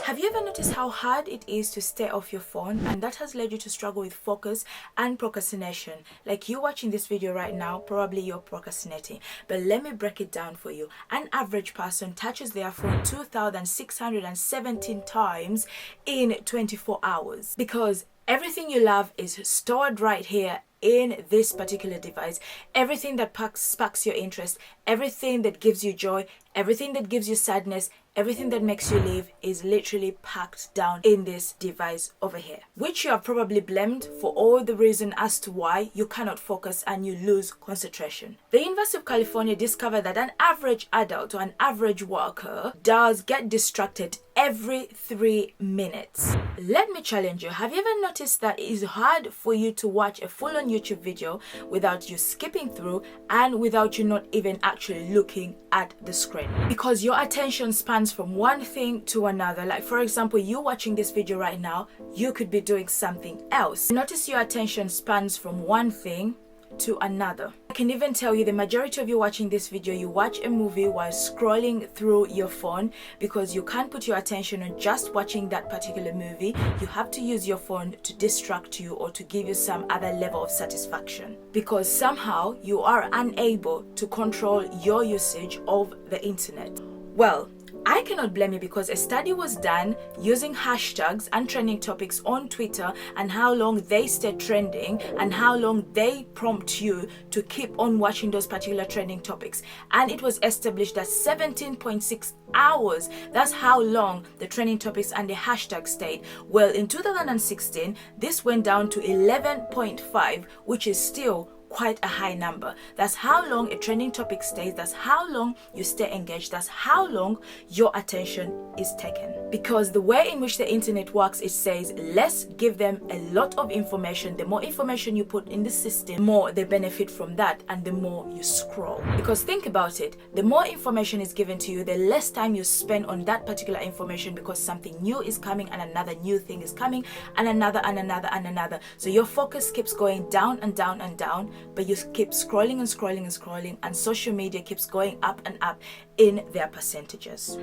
Have you ever noticed how hard it is to stay off your phone, and that has led you to struggle with focus and procrastination? Like you watching this video right now, probably you're procrastinating. But let me break it down for you. An average person touches their phone 2,617 times in 24 hours because everything you love is stored right here in this particular device. Everything that sparks your interest, everything that gives you joy, everything that gives you sadness, everything that makes you live is literally packed down in this device over here, which you have probably blamed for all the reason as to why you cannot focus and you lose concentration. The University of California discovered that an average adult or an average worker does get distracted every 3 minutes. Let me challenge you. Have you ever noticed that it is hard for you to watch a full-on YouTube video without you skipping through and without you not even actually looking at the screen? Because your attention spans from one thing to another. Like for example, you watching this video right now, you could be doing something else. Notice your attention spans from one thing to another. I can even tell you the majority of you watching this video, you watch a movie while scrolling through your phone because you can't put your attention on just watching that particular movie. You have to use your phone to distract you or to give you some other level of satisfaction because somehow you are unable to control your usage of the internet. Well, I cannot blame you because a study was done using hashtags and trending topics on Twitter and how long they stay trending and how long they prompt you to keep on watching those particular trending topics. And it was established that 17.6 hours, that's how long the trending topics and the hashtag stayed. Well, in 2016, this went down to 11.5, which is still quite a high number. That's how long a trending topic stays. That's how long you stay engaged. That's how long your attention is taken. Because the way in which the internet works, it says let's give them a lot of information. The more information you put in the system, the more they benefit from that and the more you scroll. Because think about it, the more information is given to you, the less time you spend on that particular information because something new is coming and another new thing is coming and another and another and another. So your focus keeps going down and down and down, but you keep scrolling and scrolling and scrolling, and social media keeps going up and up in their percentages.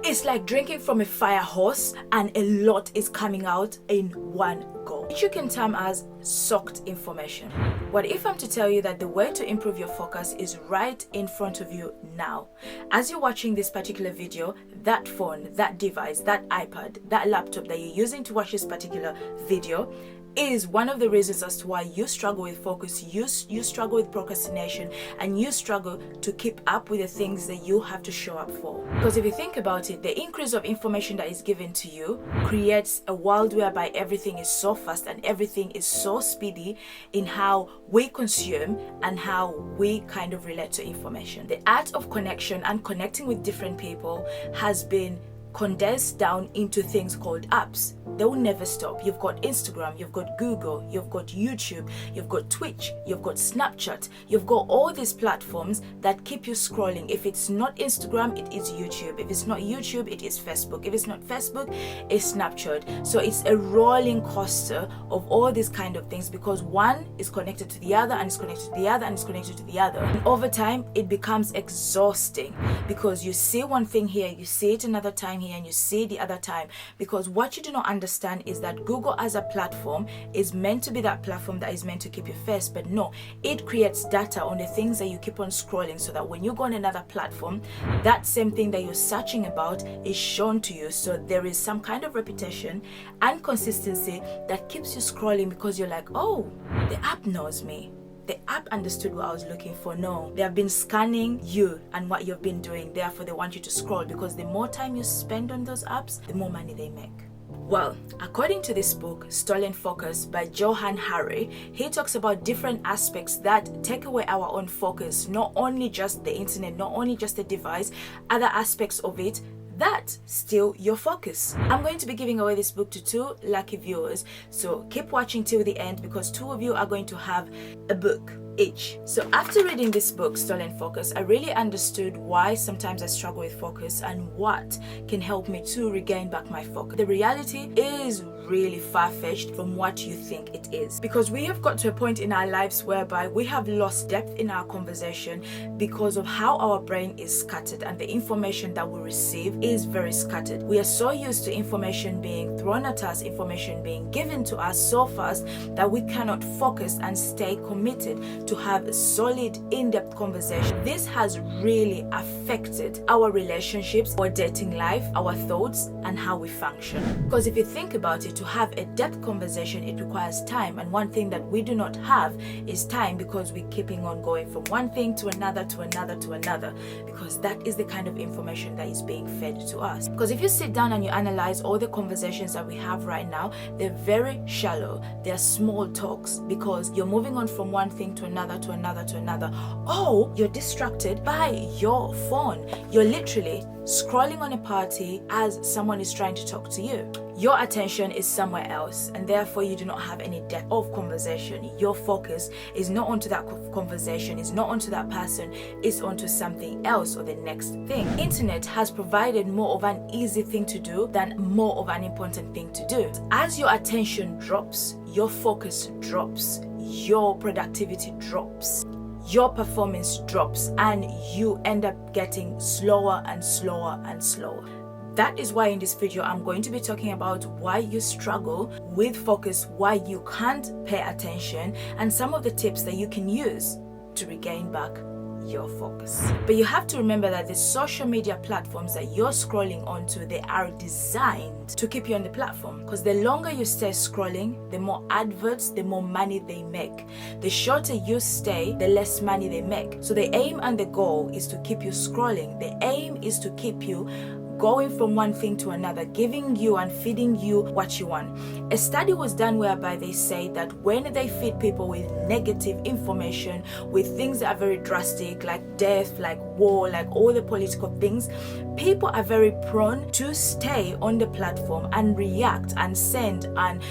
It's like drinking from a fire hose and a lot is coming out in one go, which you can term as soaked information. What if I'm to tell you that the way to improve your focus is right in front of you now? As you're watching this particular video, that phone, that device, that iPad, that laptop that you're using to watch this particular video is one of the reasons as to why you struggle with focus, you struggle with procrastination, and you struggle to keep up with the things that you have to show up for. Because if you think about it, the increase of information that is given to you creates a world whereby everything is so fast and everything is so speedy in how we consume and how we kind of relate to information. The art of connection and connecting with different people has been condensed down into things called apps. They will never stop. You've got Instagram, you've got Google, you've got YouTube, you've got Twitch, you've got Snapchat, you've got all these platforms that keep you scrolling. If it's not Instagram, it is YouTube. If it's not YouTube, it is Facebook. If it's not Facebook, it's Snapchat. So it's a rolling coaster of all these kind of things because one is connected to the other and it's connected to the other and it's connected to the other. And over time, it becomes exhausting because you see one thing here, you see it another time here, and you see the other time, because what you do not understand is that Google as a platform is meant to be that platform that is meant to keep you first, but no, it creates data on the things that you keep on scrolling so that when you go on another platform, that same thing that you're searching about is shown to you. So there is some kind of repetition and consistency that keeps you scrolling because you're like, oh, the app knows me. The app understood what I was looking for. No, they have been scanning you and what you've been doing. Therefore, they want you to scroll because the more time you spend on those apps, the more money they make. Well, according to this book, Stolen Focus by Johann Hari, he talks about different aspects that take away our own focus, not only just the internet, not only just the device, other aspects of it that steal your focus. I'm going to be giving away this book to 2 lucky viewers, so keep watching till the end because 2 of you are going to have a book each. So after reading this book, Stolen Focus, I really understood why sometimes I struggle with focus and what can help me to regain back my focus. The reality is really far-fetched from what you think it is, because we have got to a point in our lives whereby we have lost depth in our conversation because of how our brain is scattered and the information that we receive is very scattered. We are so used to information being thrown at us, information being given to us so fast that we cannot focus and stay committed to have a solid, in-depth conversation. This has really affected our relationships, our dating life, our thoughts, and how we function. Because if you think about it, to have a depth conversation, it requires time, and one thing that we do not have is time, because we're keeping on going from one thing to another to another to another, because that is the kind of information that is being fed to us. Because if you sit down and you analyze all the conversations that we have right now, they're very shallow, they're small talks, because you're moving on from one thing to another to another to another. Oh, you're distracted by your phone. You're literally scrolling on a party as someone is trying to talk to you. Your attention is somewhere else, and therefore you do not have any depth of conversation. Your focus is not onto that conversation, is not onto that person, it's onto something else or the next thing. Internet has provided more of an easy thing to do than more of an important thing to do. As your attention drops, your focus drops, your productivity drops, your performance drops, and you end up getting slower and slower and slower. That is why in this video I'm going to be talking about why you struggle with focus, why you can't pay attention, and some of the tips that you can use to regain back your focus. But you have to remember that the social media platforms that you're scrolling onto, they are designed to keep you on the platform, because the longer you stay scrolling, the more adverts, the more money they make. The shorter you stay, the less money they make. So the aim and the goal is to keep you scrolling. The aim is to keep you going from one thing to another, giving you and feeding you what you want. A study was done whereby they say that when they feed people with negative information, with things that are very drastic, like death, like war, like all the political things, people are very prone to stay on the platform and react and send and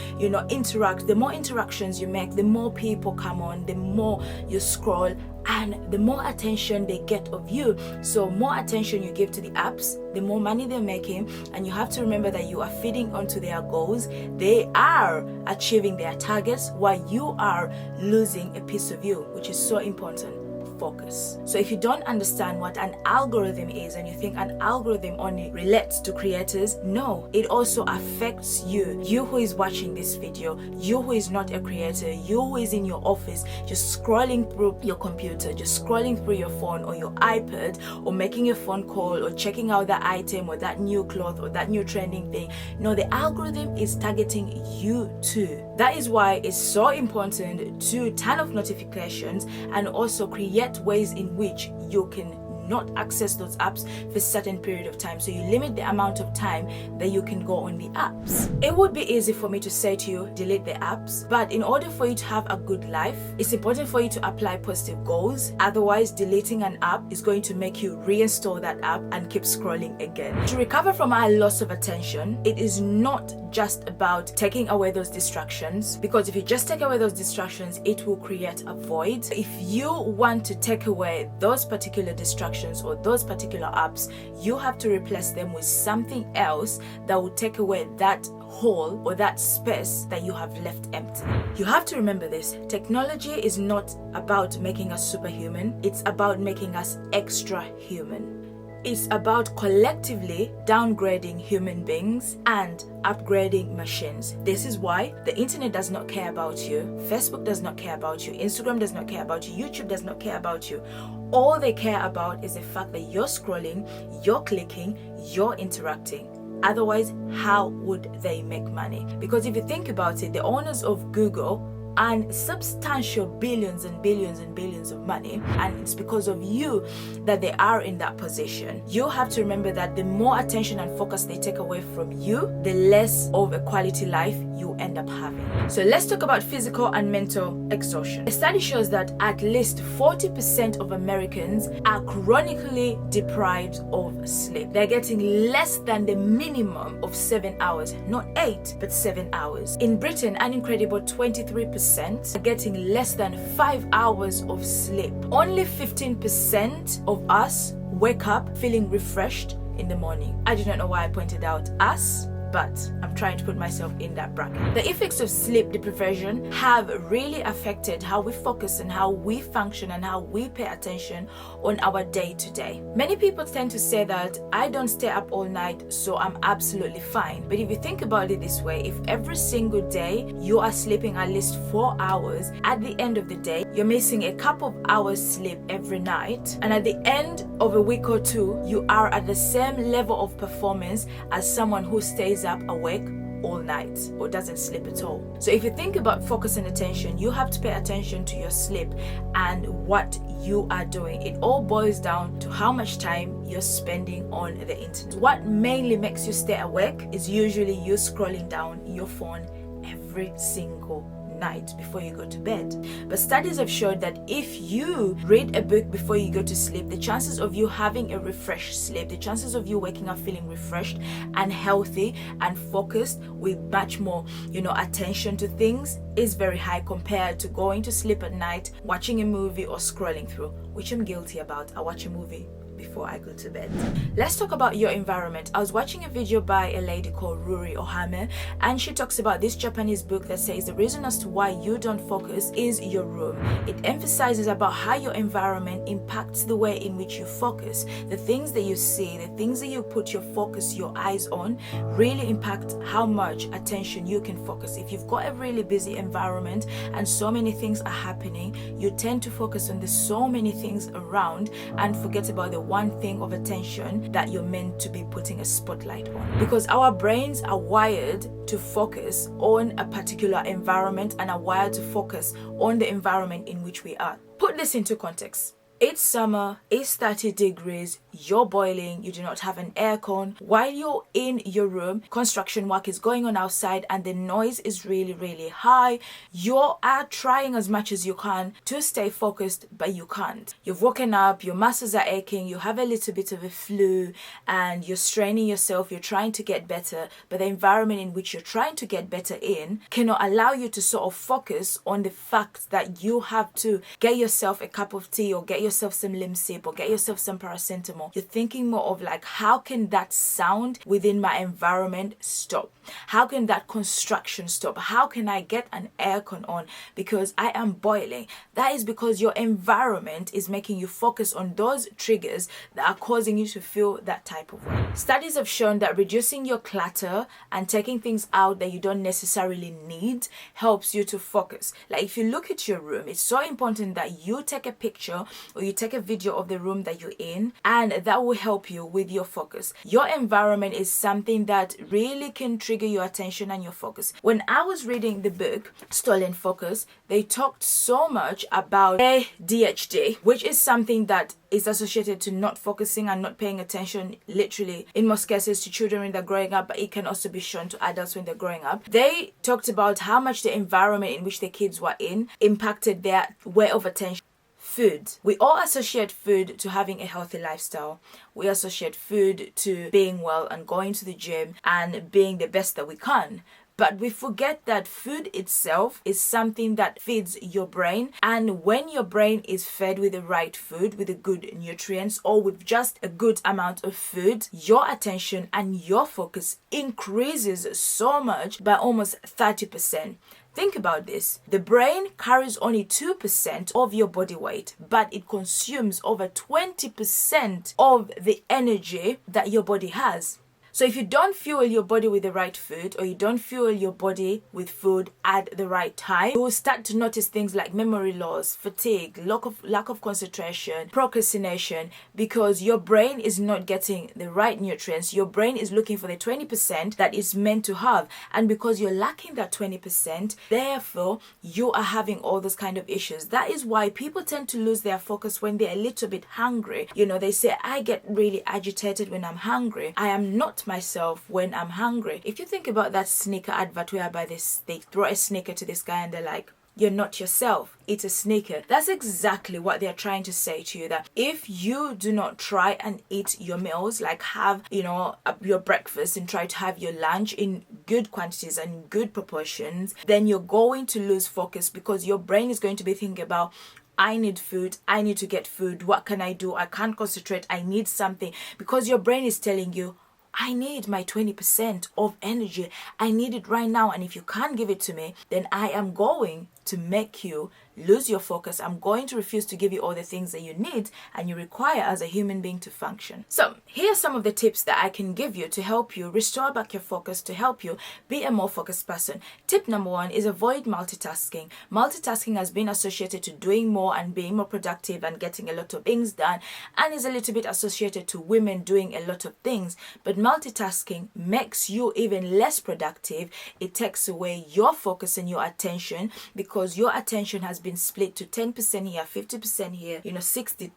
interact. The more interactions you make, the more people come on, the more you scroll, and the more attention they get of you. So more attention you give to the apps, the more money they're making. And you have to remember that you are feeding onto their goals. They are achieving their targets while you are losing a piece of you, which is so important. Focus. So if you don't understand what an algorithm is and you think an algorithm only relates to creators, no, it also affects you. You who is watching this video, you who is not a creator, you who is in your office just scrolling through your computer, just scrolling through your phone or your iPad, or making a phone call or checking out that item or that new cloth or that new trending thing. No, the algorithm is targeting you too. That is why it's so important to turn off notifications and also create ways in which you can not access those apps for a certain period of time. So you limit the amount of time that you can go on the apps. It would be easy for me to say to you, delete the apps, but in order for you to have a good life, it's important for you to apply positive goals. Otherwise, deleting an app is going to make you reinstall that app and keep scrolling again. To recover from our loss of attention, it is not just about taking away those distractions, because if you just take away those distractions, it will create a void. If you want to take away those particular distractions or those particular apps, you have to replace them with something else that will take away that hole or that space that you have left empty. You have to remember this. Technology is not about making us superhuman. It's about making us extra human. It's about collectively downgrading human beings and upgrading machines. This is why the internet does not care about you, Facebook does not care about you, Instagram does not care about you, YouTube does not care about you. All they care about is the fact that you're scrolling, you're clicking, you're interacting. Otherwise, how would they make money? Because if you think about it, the owners of Google earn substantial billions and billions and billions of money, and it's because of you that they are in that position. You have to remember that the more attention and focus they take away from you, the less of a quality life you end up having. So let's talk about physical and mental exhaustion. A study shows that at least 40% of Americans are chronically deprived of sleep. They're getting less than the minimum of 7 hours, not 8, but 7 hours. In Britain, an incredible 23% 90% are getting less than 5 hours of sleep. Only 15% of us wake up feeling refreshed in the morning. I do not know why I pointed out us, but I'm trying to put myself in that bracket. The effects of sleep deprivation have really affected how we focus and how we function and how we pay attention on our day-to-day. Many people tend to say that I don't stay up all night, so I'm absolutely fine. But if you think about it this way, if every single day you are sleeping at least 4 hours, at the end of the day, you're missing a couple of hours sleep every night. And at the end of a week or two, you are at the same level of performance as someone who stays up awake all night or doesn't sleep at all. So if you think about focus and attention, you have to pay attention to your sleep and what you are doing. It all boils down to how much time you're spending on the internet. What mainly makes you stay awake is usually you scrolling down your phone every single night before you go to bed. But studies have showed that if you read a book before you go to sleep, the chances of you having a refreshed sleep, the chances of you waking up feeling refreshed and healthy and focused with much more, attention to things is very high compared to going to sleep at night, watching a movie or scrolling through, which I'm guilty about. I watch a movie before I go to bed. Let's talk about your environment. I was watching a video by a lady called Ruri Ohame, and she talks about this Japanese book that says the reason as to why you don't focus is your room. It emphasizes about how your environment impacts the way in which you focus. The things that you see, the things that you put your focus, your eyes on, really impact how much attention you can focus. If you've got a really busy environment and so many things are happening, you tend to focus on the so many things around and forget about the one thing of attention that you're meant to be putting a spotlight on. Because our brains are wired to focus on a particular environment and are wired to focus on the environment in which we are. Put this into context. It's summer, it's 30 degrees, you're boiling, you do not have an aircon. While you're in your room, construction work is going on outside and the noise is really, really high. You are trying as much as you can to stay focused, but you can't. You've woken up, your muscles are aching, you have a little bit of a flu and you're straining yourself, you're trying to get better, but the environment in which you're trying to get better in cannot allow you to sort of focus on the fact that you have to get yourself a cup of tea or get yourself some Limsip or get yourself some paracetamol. You're thinking more of like, how can that sound within my environment stop? How can that construction stop? How can I get an aircon on because I am boiling? That is because your environment is making you focus on those triggers that are causing you to feel that type of way. Studies have shown that reducing your clutter and taking things out that you don't necessarily need helps you to focus. Like if you look at your room, it's so important that you take a picture or you take a video of the room that you're in, and that will help you with your focus. Your environment is something that really can trigger your attention and your focus. When I was reading the book Stolen Focus, they talked so much about ADHD, which is something that is associated to not focusing and not paying attention, literally in most cases to children when they're growing up, but it can also be shown to adults when they're growing up. They talked about how much the environment in which the kids were in impacted their way of attention. Food. We all associate food to having a healthy lifestyle. We associate food to being well and going to the gym and being the best that we can. But we forget that food itself is something that feeds your brain. And when your brain is fed with the right food, with the good nutrients, or with just a good amount of food, your attention and your focus increases so much by almost 30%. Think about this. The brain carries only 2% of your body weight, but it consumes over 20% of the energy that your body has. So if you don't fuel your body with the right food, or you don't fuel your body with food at the right time, you will start to notice things like memory loss, fatigue, lack of concentration, procrastination, because your brain is not getting the right nutrients. Your brain is looking for the 20% that it's meant to have. And because you're lacking that 20%, therefore, you are having all those kind of issues. That is why people tend to lose their focus when they're a little bit hungry. They say, I get really agitated when I'm hungry. I am not myself when I'm hungry. If you think about that sneaker advert whereby they throw a sneaker to this guy and they're like, you're not yourself. Eat a Snicker. That's exactly what they're trying to say to you, that if you do not try and eat your meals, like have, your breakfast and try to have your lunch in good quantities and good proportions, then you're going to lose focus, because your brain is going to be thinking about, I need food, I need to get food, what can I do? I can't concentrate, I need something, because your brain is telling you, I need my 20% of energy. I need it right now. And if you can't give it to me, then I am going to make you lose your focus. I'm going to refuse to give you all the things that you need and you require as a human being to function. So here are some of the tips that I can give you to help you restore back your focus, to help you be a more focused person. Tip number 1 is avoid multitasking. Multitasking has been associated to doing more and being more productive and getting a lot of things done, and is a little bit associated to women doing a lot of things. But multitasking makes you even less productive. It takes away your focus and your attention, because your attention has been split to 10% here, 50% here, 60,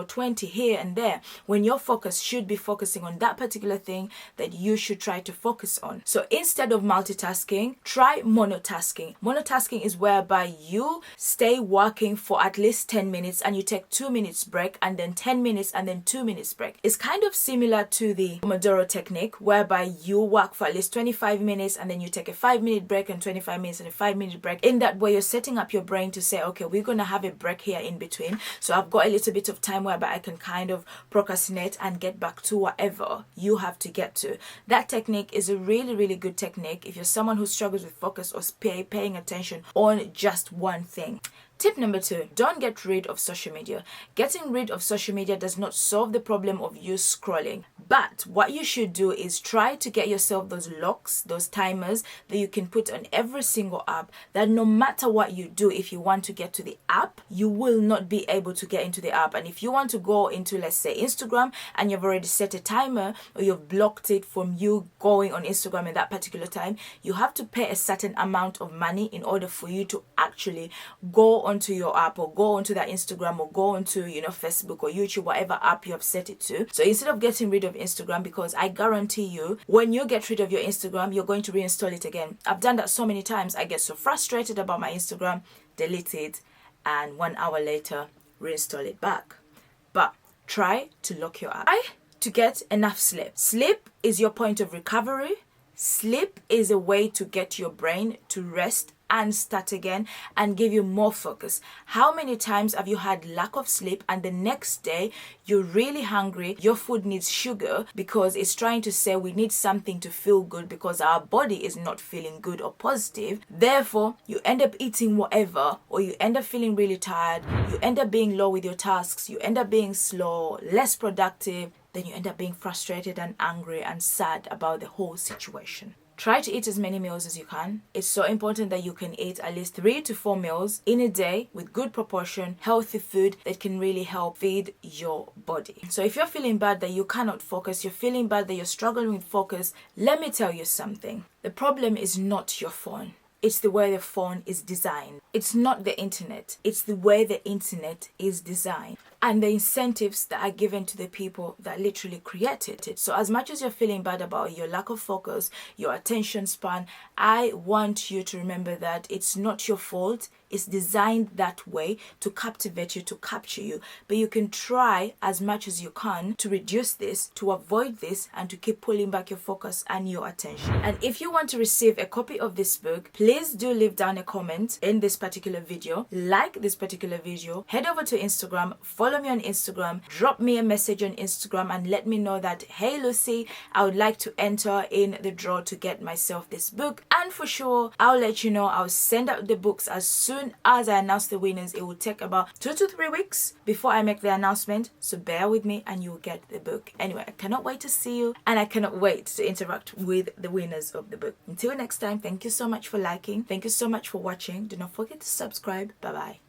20 here and there, when your focus should be focusing on that particular thing that you should try to focus on. So instead of multitasking, try monotasking. Monotasking is whereby you stay working for at least 10 minutes and you take 2 minutes break, and then 10 minutes and then 2 minutes break. It's kind of similar to the Pomodoro technique, whereby you work for at least 25 minutes and then you take a 5-minute break and 25 minutes and a 5-minute break. In that way, you're setting up your brain to say, okay, we're going to have a break here in between. So I've got a little bit of time whereby I can kind of procrastinate and get back to whatever you have to get to. That technique is a really, really good technique if you're someone who struggles with focus or paying attention on just one thing. Tip number 2, don't get rid of social media. Getting rid of social media does not solve the problem of you scrolling. But what you should do is try to get yourself those locks, those timers that you can put on every single app, that no matter what you do, if you want to get to the app, you will not be able to get into the app. And if you want to go into, let's say, Instagram, and you've already set a timer, or you've blocked it from you going on Instagram at that particular time, you have to pay a certain amount of money in order for you to actually go onto your app, or go onto that Instagram, or go onto Facebook or YouTube, whatever app you have set it to. So instead of getting rid of Instagram, because I guarantee you, when you get rid of your Instagram, you're going to reinstall it again. I've done that so many times. I get so frustrated about my Instagram, delete it, and 1 hour later reinstall it back. But try to lock your app. Try to get enough sleep. Sleep is your point of recovery. Sleep is a way to get your brain to rest and start again and give you more focus. How many times have you had lack of sleep and the next day you're really hungry, your food needs sugar because it's trying to say we need something to feel good because our body is not feeling good or positive. Therefore, you end up eating whatever, or you end up feeling really tired, you end up being low with your tasks, you end up being slow, less productive, then you end up being frustrated and angry and sad about the whole situation. Try to eat as many meals as you can. It's so important that you can eat at least 3 to 4 meals in a day with good proportion, healthy food that can really help feed your body. So if you're feeling bad that you cannot focus, you're feeling bad that you're struggling with focus, let me tell you something. The problem is not your phone. It's the way the phone is designed. It's not the internet. It's the way the internet is designed, and the incentives that are given to the people that literally created it. So as much as you're feeling bad about your lack of focus, your attention span, I want you to remember that it's not your fault. It's designed that way to captivate you, to capture you. But you can try as much as you can to reduce this, to avoid this, and to keep pulling back your focus and your attention. And if you want to receive a copy of this book, please do leave down a comment in this particular video, like this particular video, head over to Instagram, follow me on Instagram, drop me a message on Instagram and let me know that, hey Lucy, I would like to enter in the draw to get myself this book. And for sure, I'll let you know, I'll send out the books as soon as I announce the winners. It will take about 2 to 3 weeks before I make the announcement, so bear with me and you'll get the book. Anyway, I cannot wait to see you, and I cannot wait to interact with the winners of the book. Until next time, thank you so much for liking, thank you so much for watching. Do not forget to subscribe. Bye bye.